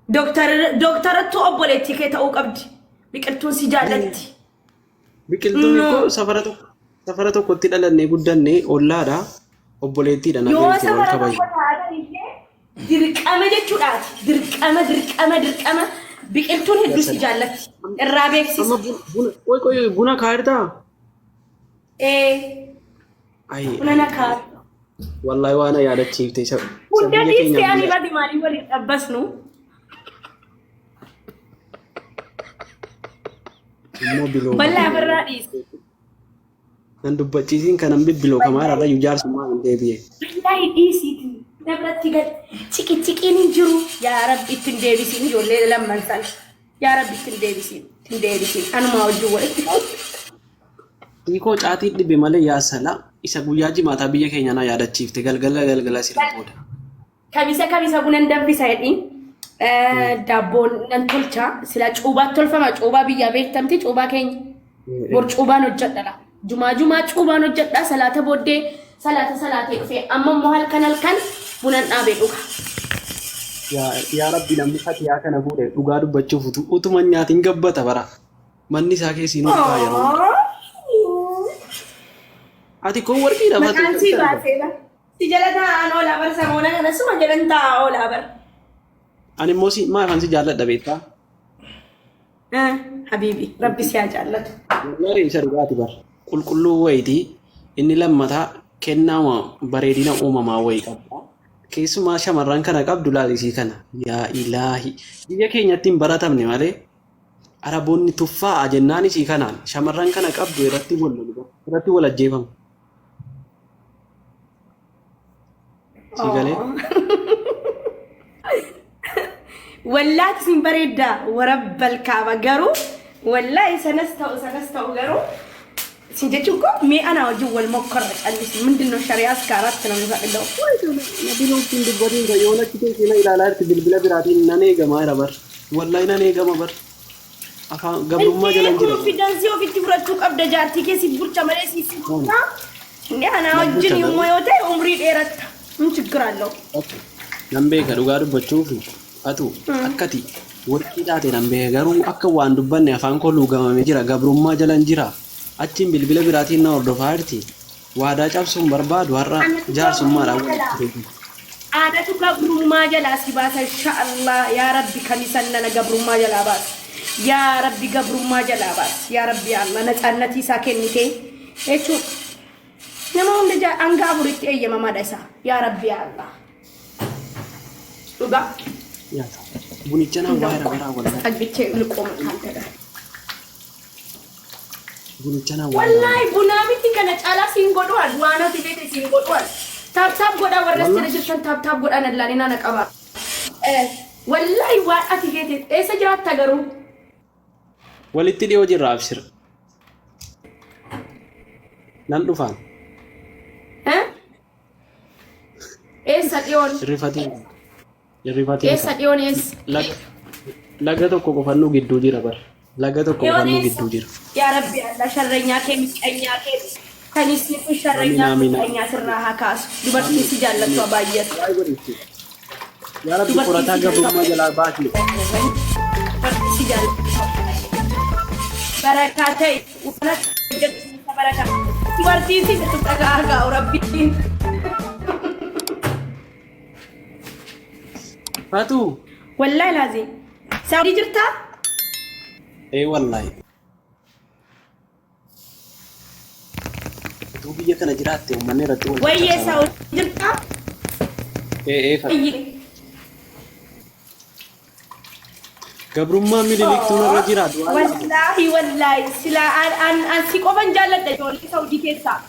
دكتورة أبولتي كي تأوقبدي بيقلتون سجالتي بيقلتون يكو سفرتو كنت لأني قدني أولادا أبولتي لنا يو سفرتو درك أما جتشولات درك أما بيقلتون هدو سجالتي الرابع سيس كوي بونا كارتا إيه أي بونا كار والله وانا يا رجيف تيسب بونا ديس يعني بدي مالي ولي أبسنو والله براديس ندبتشين كان بيبلو كمان على يجار سما من دبيه والله ديسيتي نبرتي قال تيكي نجرو يا رب تندبسين جولي لما نسال يا رب تندبسين أنا ما أوجو تيكو عاتي دي بمالي يا سلا إسا بوياجي ما تبيه كي نانا يا رجيف تقلقلا سيربودا كابيسا بونن دبسا يدين دابون ننتولچا سلا چوبا تولفما چوبا بيا بيتمتي چوبا كين بور چوبا نوجدلا جما چوبا نوجدا صلاه بودي صلاه في اما محل كان بونن ابيدوكا يا ربي نمي خاتي يا كان بوده دوغا دبچو فوتو اوتما نياتين غبتا برا مني ساكي سينو كايا ادي كو ورقي دا فاتو مكان سي باسيلا سجلتا انو لا بر سمونا نسو مجلنتا او لا بر أنا موسي ما فانسي جالت دبيتا حبيبي ربي سيجالت لا ريشة رجعتي بار كل ويدي إني لما تا كنا ما بريدنا ما ويك كيس ما شمران كنا قبل دولار يسي كنا يا إلهي dia kayaknya tim baratam nih male Arabun tufa ajennani sih kanan shamaran kana qabdu irratti wal ajjeefam sigale والله تسين بريدا ورب الكعبة قرو والله سنستو قرو سنجتشوكو مي أنا وجو المقر اللي من دنو شريعة كاراتنا نفعله نبيلو تين دبرين غيونا كتير كنا إلى الأرض بالبلا براتين نانيجا ما يربر والله نانيجا ما بر أفا قبل ما جلنا جرا في دانسيو في تبرتوك أبدا جارتي كيسي برجع مريسي سيبنا أنا وجني ومايوتة عمري إيرت من شكرا له نبي كروغارو بتشوفي atu akkati warqii taate nan bee garuu akka waan dubbanne afaan koo luugamame jira gabrummaa jalan jira achiin bilbila biraatiin na hordofaa jirti waadaa cabsuun barbaadu har'a jaarsummaadhaan aadatu gabrummaa jalaa si baasa inshaallah yaa rabbi kamisan nana gabrummaa jalaa baas yaa rabbi gabrummaa jalaa baas yaa rabbi allah naxaannatii isaa kennite jechuun nama hunda hangaa buritti eeyyamamaadha isaa yaa rabbi allah dhugaa ya bunichana waira bara wala agiche ulqom kanteda bunichana wallahi bunamiti kana cala singodo adwana tibete singodo tap goda warrasire jirtan tap goda nallani na naqaba wallahi wa atigete esa jirat tagaru walitti dio jirra absir nan dufan esa dion rifati esa dionis laga tokko qofannu gidduu jira bar laga tokko qofannu gidduu jira ya rabbi alla sharrenya ke miqanya ke kanisni ku sharrenya miqanya sirraha kaas dubarti si jallatu abayyat ya rabbi qurata gabrummaa jalaa baati si jallatu barakatay urat baraka dubarti si tukaga ga rabbi Fatu والله لازم سعودي جرتا والله تو بيجي كنا جراتي ومن رتو ويا سعودي جرتا فatu قبرما مليك تونا رجرات والله سلا ان سيكوفن جالت دولي سعودي كيسا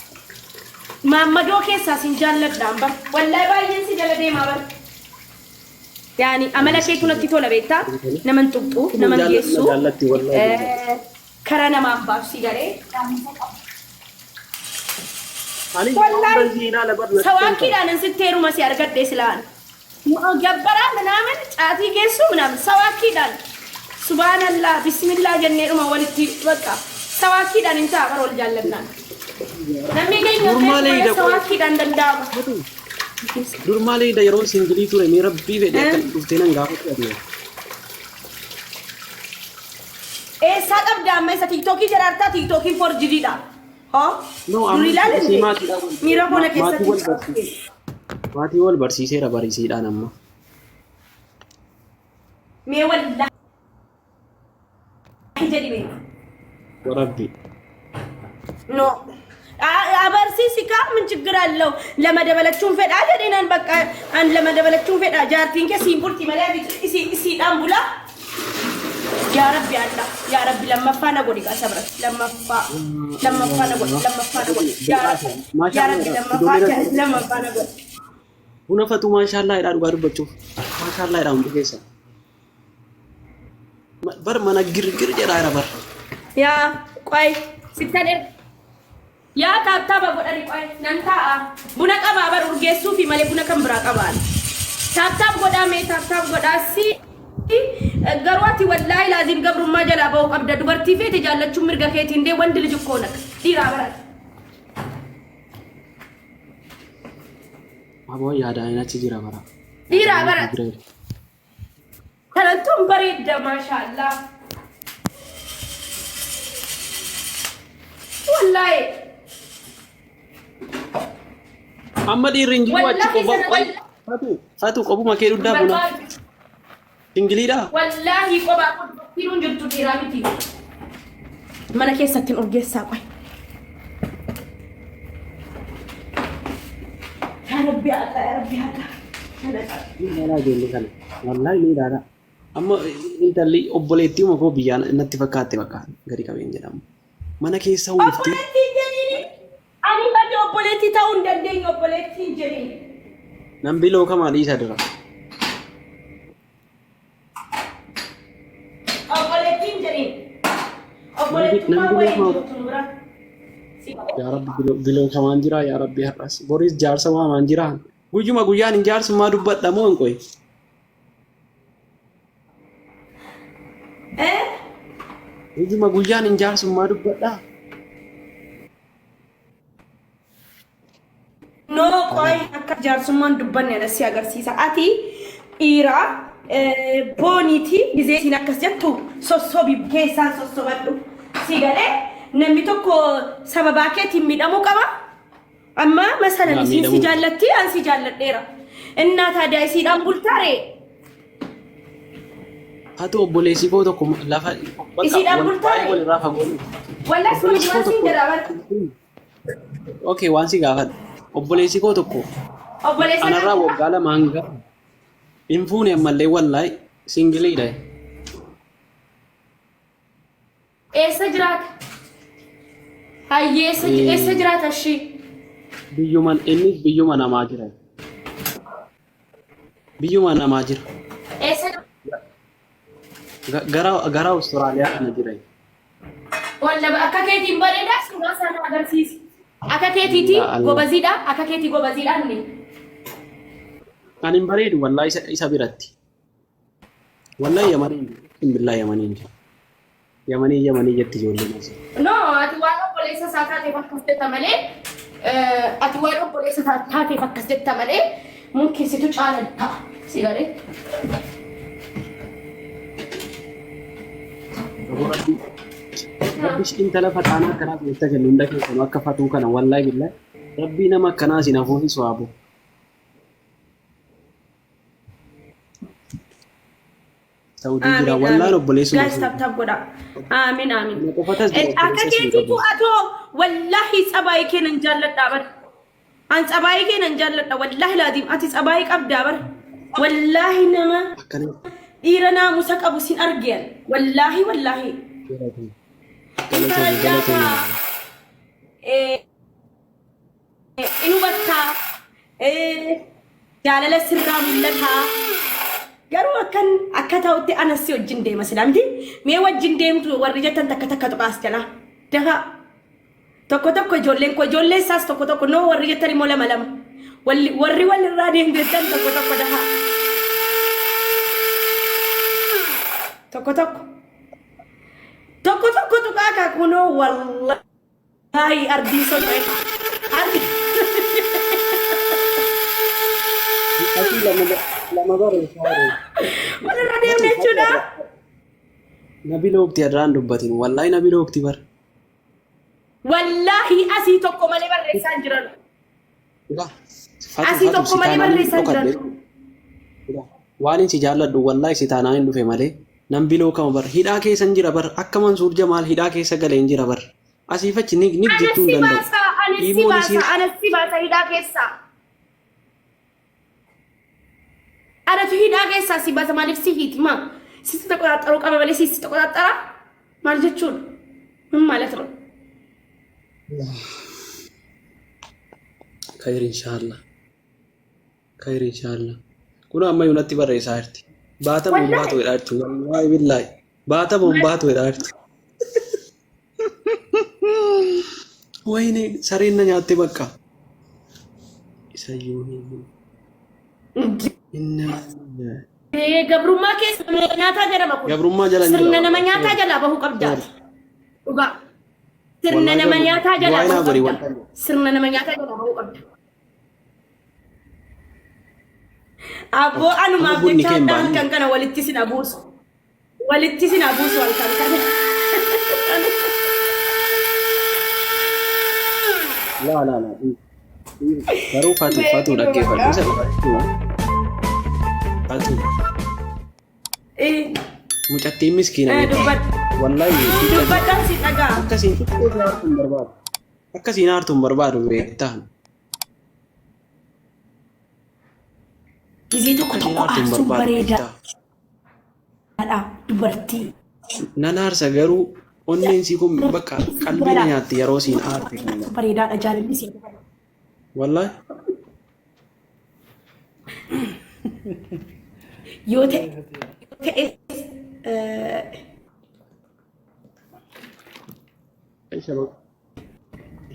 محمدو كيسا سنجالت دامبر والله باين سجلدي مابر يعني أملا شيء كنا تطول بيتا نمن تبتو نمن يسوع كرنا ما باب سيجارة والله سواء كنا نسيتيرو ما سياركت ديسلان جبرا منامن عادي جسوا منام سواء كنا سبحان الله بسم الله جنة ما ولتي وكا سواء كنا ننسى أقرأ الجلبنا نمي جاي سواء كنا ندندام Durmale da yaro singli ture mi rabbi ve de kan duftenan ga ko adiyo qabda amma isa tiktokii jiraartaa tiktokii forjidiidha. Hoo? Durii ilaalle miira boona keessatti. Maatii wal barsiiseera barisiidhaan amma. Mee wallaahi jedhi mee. Warabbi. No. Abarsiisi kaa ምን ችግር አለው? ለመደበለችውን ፈዳ ለኔናን በቃ አን ለመደበለችውን ፈዳ ጃርቲን ከሲን ቡርቲ መላ ሲዳን ቡላ ያ ረቢ አላ ያ ረቢ ለማፋና ጎዲ ጋ ሰብረ ለማፋና ጎዲ ያ ረቢ ለማፋና ጎዲ ቡና ፈቱ ማሻአላ ይዳዱ ጋር ዱበቹ ማሻአላ ይዳው እንደከሰ በር ማና ግርግር ጀራ በር ያ ቆይ ሲታደር yaa taaptaaba godhani qoy nan ta'a buna qaba bar urgeessuu fi malee buna kan biraa qabaan taaptaab godhame taaptaab godhaasi garuu ati wallaahi laazim gabrummaa jalaa ba'uu qabda dubartii feete jaallachuun mirga keetiin dee wandi liji koo naq dhiiraa baran aboo yaada inachi jira bara dhiiraa baran kanantuun bareedda maashaallah wallaahi amma dhiirri jiru achi qofa fatu qobuma kee duddaa buna ingiliidha wallaahi qoba firuun jirtu dhiiraa miti mana keessatti urgeessaa qoy yaa rabbi Allah yaa rabbi Allah Mana jelle kana wallahi ni dara amma intalli obboleetti uma koo biyyaan natti fakkaatte bakka gadi qabeen jedhamu mana keessa wulfti ani bade obboleetti ta'uu hin dandeenye obboleetti hin jedhin nan biloo kamaa dhiisa dira obboleetti hin jedhin obboleettummaa wayii jirtu bira ya rabbi biloo kamaan jira ya rabbi har'as boris jaarsa waamaan jira guyyuma guyyaan hin jaarsummaa dubbadha moo hin qoy guyyuma guyyaan hin jaarsummaa dubbadha no qoy akka jaarsummaan dubbanne adasi agarsiisa ati dhiira booniti gizeetiin akkas jettu sossobi keessaan sossobadhu si galee namni tokko sababaa keetiin miidhamuu qaba amma masalan isin si jaallatti an si jaalladheera innaa taadiyaa isiidhaan bultaare hatu obboleessi koo tokko lafa isiidhaan bultaare walirraa fagoon wallahi sun siin jedhaman okay waan si gaafadha obboleessi koo tokko anarraa waggaa lama hanga hin fuune ammallee wallahi singiliidha eessa jiraata hayyeessa eessa jiraata shi biyyuman inni biyyuma namaa jira biyyuma namaa jira eessa gara Austraaliyaa kana jira walla akka keetiin bareedaa suuraa sana agarsiisi akka keetiiti gobaziidha akka keetii gobaziidha inni kan hin bareedu wallahi isa biratti wallahi yamanii billahi yamanii jetti ijoolleen as no ati waan obboleessa isaa taateef akkas jetta malee ati waan obboleessa taateef akkas jetta malee munkeessitu caaladha si galee Rabbish intala fataanaa kanaaf jecha kennu hunda keessanuu akka fatuu kana wallahi billahi rabbii nama akkanaa sin hafuufi swaabu Saudi jira wallahi obboleessu guys tap godha amin akka keetitu ato wallahi tsabaay keenan jaalladha bar an tsabaay keenan jaalladha wallahi laadim ati tsabaay qabda bar wallahi nama dhiira naamusa qabu sin argeen wallahi inubata jaalala sirraa mul'ata garuu akka ta'utti anasi wajjin deema silamti mee wajjin deemtu warri jettan takka tuqaas jala dafa tokko ijoolleen koo ijoolleen isaas tokko no warri jettan immoo lama warri walirraa deemtu jettan tokko dafa tokko tuqaa kakunoo wallahi ardii socho'e lama bare walirra deemne jechuudha Nabi lookti irraan dubbatin. Wallahi nabi lookti bar. Wallahi asii tokko malee barreessaa hin jiran. Asii tokko malee barreessaa hin jiran. Waan isin jaalladhu wallahi si taanaa hin dhufe malee nan biloo kama bar hidhaa keessa hin jira bar akka Mansuur Jamaal hidhaa keessa galee hin jira bar asiif achi ni jettuu hin danda'u. Anasi baasa hidhaa keessa. Anatu hidhaa keessa si baasa maaliif si hiitima? Sitti qoxaxaruu qaba malee sitti qoxaxara maal jechuun min ማለት ነው? Khair inshallah. Khair inshallah. Kuna amma yunatti barreessaa jirti. Baata bombaatu jedhaa jirti. Wallahi billahi. Baata bombaatu jedhaa jirti. Wayne sareen na nyaatte bakka. Isayyuu inna gabrummaa keessa nyaataa jedhama kun. Gabrummaa jala hin sirna nama nyaataa jalaa bahuu qabdaati. Dhugaa. Sirna nama nyaataa jalaa bahuu qabda. Sirna nama nyaataa jalaa bahuu qabda. Abo anu maaf jecha kan kana walitti sin abuusu. Walitti sin abuusu wal kan kana. La. Baru Fatu dhaggeeffadhu isa Fatu. Mucattiin miskiina. Wallahi dubbataan si dhagaa. Akkasiin aartuun barbaadu beektaan. Gizee tokko aarsuun bareeda. Dubartii. Nan aarsa garuu onneen si kun bakka qalbii na nyaatti yeroo siin aarte. Bareedaadha jaalalli si. Wallahi. Yoo ta'e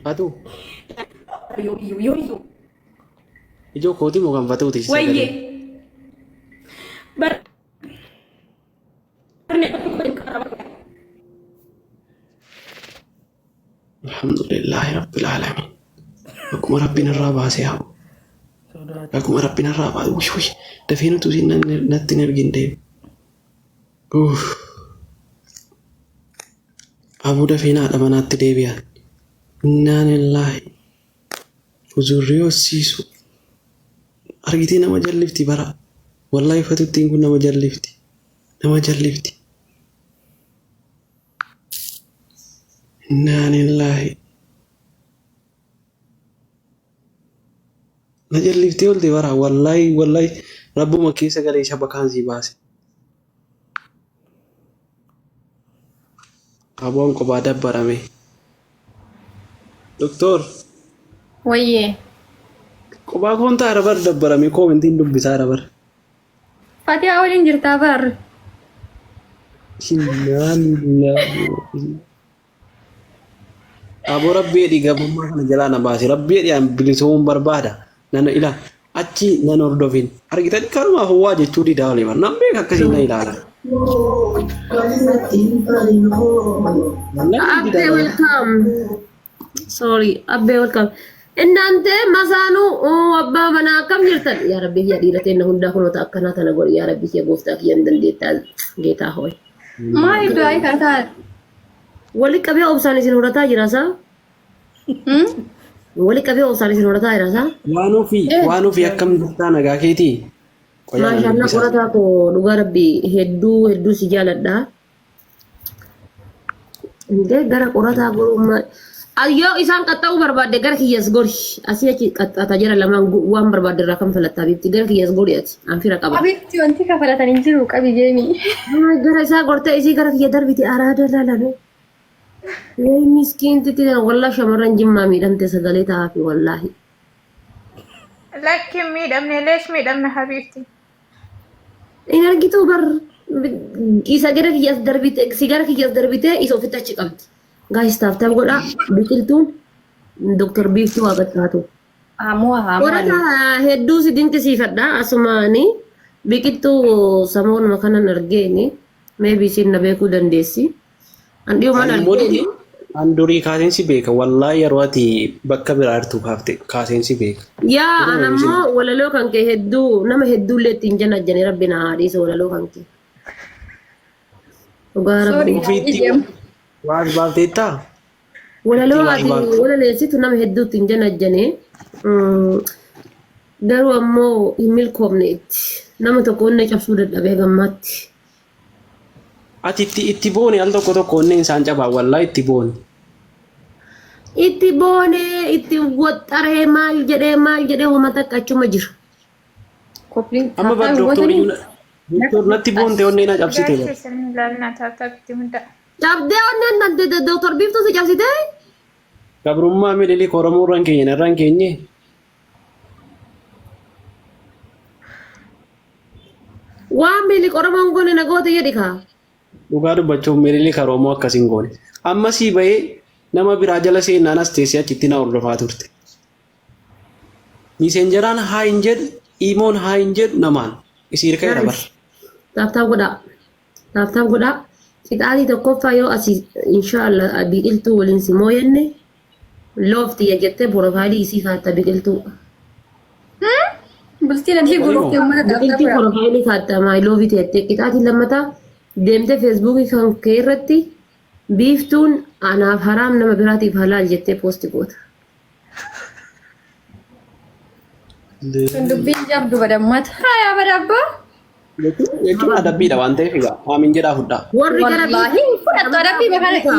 Fatu. Yo. Ijo kooti mo kan Fatu tisi. Wayye. Alhamdulillah Rabbil Alamin. Akkuma Rabbiin irraa baasee haa. Akkuma Rabbiin irraa baasee wush. Dafee nuti usiin natti hin ergin deemu. Abuu dafee naadha manaatti deebi'an. Innaa lillahi. Fuzurrii hossiisu. Argitee nama jallifti bara. Wallahi Fatuttiin kun nama jallifti. Nama jallifti. Innaa lillahi. Na jalliftii olte bara wallahi rabbuma keessa galee shabakaan si baase. Aboon kophaa dabbarame. Doktor. Wayye. Kophaa koontaa arabar dabbarame koomentiin dubbisaa arabar. Fatihaa waliin jirtaa bar. Aboo rabbii dhiigabummaa kana jalaa na baase rabbii dhiyaan bilisoomuun barbaada. Nana ila achi nan hordofin argitan kanumaaf waa jechuu didaa olii bar nan beeka akkasiin na ilaala. Abbe welcome. Sorry, Abbe welcome. Innante masaanu abba mana kam jirtan ya rabbi ya dhiirateen hunda kunota akkana tana godhi ya rabbi ya gooftaa kiyyan dandeettaa geetaa hoy. Maal du'aa kaataa? Wali qabee obsaan isin horataa jira saa? Wali qabee obsaan isin horataa jira saa? Waan ofii akkam jirtaa nagaa keetii? Maashaallah qorataa koo dhugaa rabbi hedduu si jaaladha. Indee gara qorataa gorummaa Ayo isaan qaxxa'uu barbaadde gara kiyyas godhi. Asii achi qaxxaataa jira lamaan waan barbaadde irraa kan filattaa bitti gara kiyyas godhi ati anfira qaba. Abitti wanti kafalatan hin jiru qabi jeemi. Gara isaa gortee isii gara kiyya darbite araada laalame. Yee miskiin titi wallah shamarran jimmaa miidhamte sagalee taa'afi wallahi. Lakki miidhamne leesh miidhamne habiibti. In argitu bar isa gara kiyyas darbite si gara kiyyas darbite isa ofitti achi qabdi. Guys, taaftaa godha biqiltuun Dr. Biiftuu Waaqattaatu. Qorata hedduu si dinqisiifadha asumaani biqiltuu samoonuma kanan argeeni maybe isin na beekuu dandeessi. Andhiyomaan argeeni. Andurii kaaseensi beeka wallahi yeroo ati bakka biraa jirtu kaaseensi beeka. Yaa anammoo walaloo kan kee hedduu nama hedduullee ittiin janajjanii rabbi na haadhiisa walaloo kan kee. Ofiitti waan baafteettaa? Walaloo ati walaleessitu nama hedduutti hin janajjane. Garuu ammoo hin milkoomneetti. Nama tokko onnee cabsuu dadhabee gammaatti. Ati itti boone al tokko onneen isaan cabaa wallaa itti boone. Itti boone itti woxxaree maal jedhee homa takka achuma jira. Amma bar doktor natti boonte onneen na cabsite. Cabdee onneen doktor Biiftuu si cabsite? Gabrummaa midhili Oromoo irraan keenye. Waan miili Oromoon goone nagoota jedhi kaa. Dhugaa dubbachuuf midhili Oromoo akkasiin goone. Amma sii bahee nama biraa jala seenaan as teessee achitti na hordofaa turte. Miseenjeraan haa hin jedhu, imoon haa hin jedhu namaan isii hirka jedha bara. Taaftaaf godhaa. Qixaatii tokkoffaa yoo asii inshaallah biqiltuu waliin si moo'enne loofti jettee profaayilii isii kaatta biqiltuu. Bultiin adii gurgurtee uummata biqiltuu profaayilii kaatta maayiloovii teettee qixaatiin lammataa deemtee feesbuukii kan kee irratti biiftuun anaaf haraam nama biraatiif halaal jettee poosti goota. dubbiin jabdu badammata. Haa badabbaa. Jechuun adabbiidha waan ta'eef egaa maamiin jedhaa fudhaa. Warri gara Wallaahi fudhattu adabbii bakka